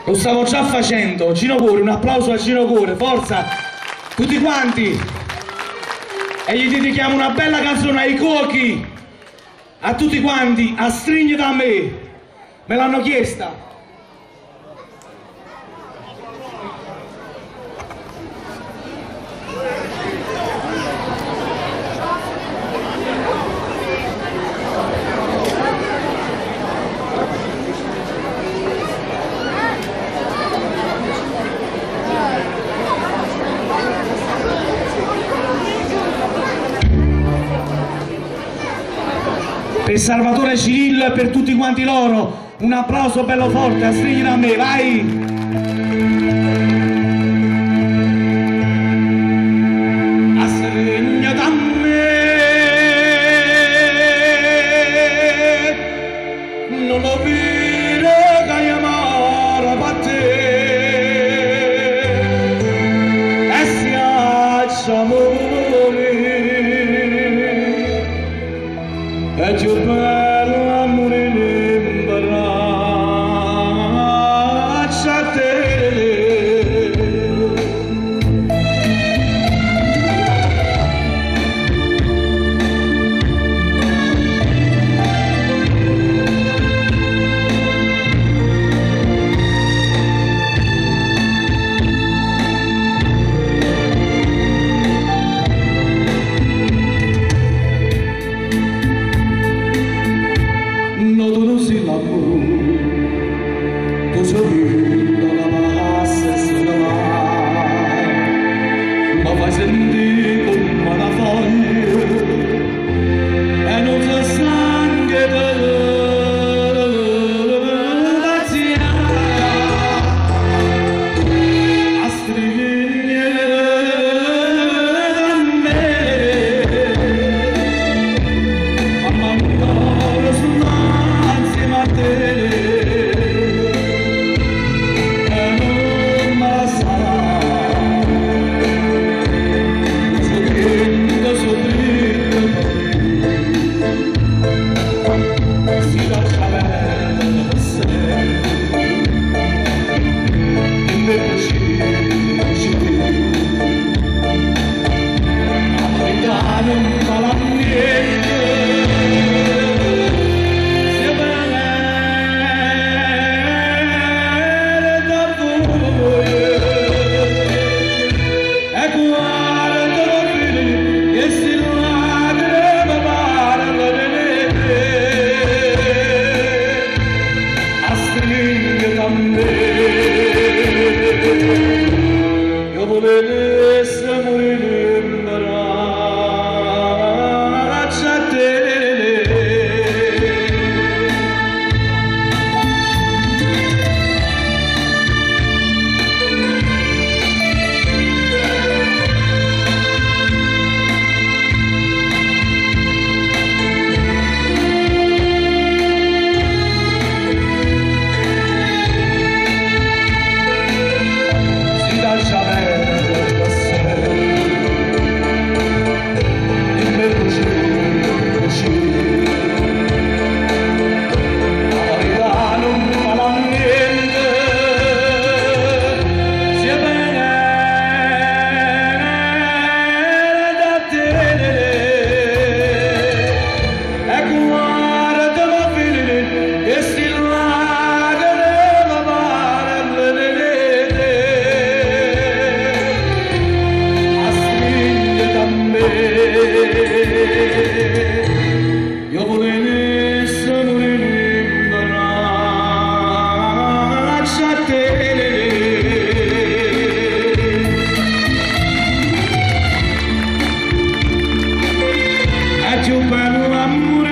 Lo stavo già facendo. Gino Cuore, un applauso a Gino Cuore, forza tutti quanti. E gli dedichiamo una bella canzone ai cuochi, a tutti quanti, a Stringi da me. Me l'hanno chiesta. Per Salvatore Cirillo e per tutti quanti loro, un applauso bello forte, a Stringi da me, vai! Non lo vedo che chiamare per te e si amore è più bello amore in braccia a te. Io volessi morire in braccia a te. Io volessi morire in braccia a te. È più bello amore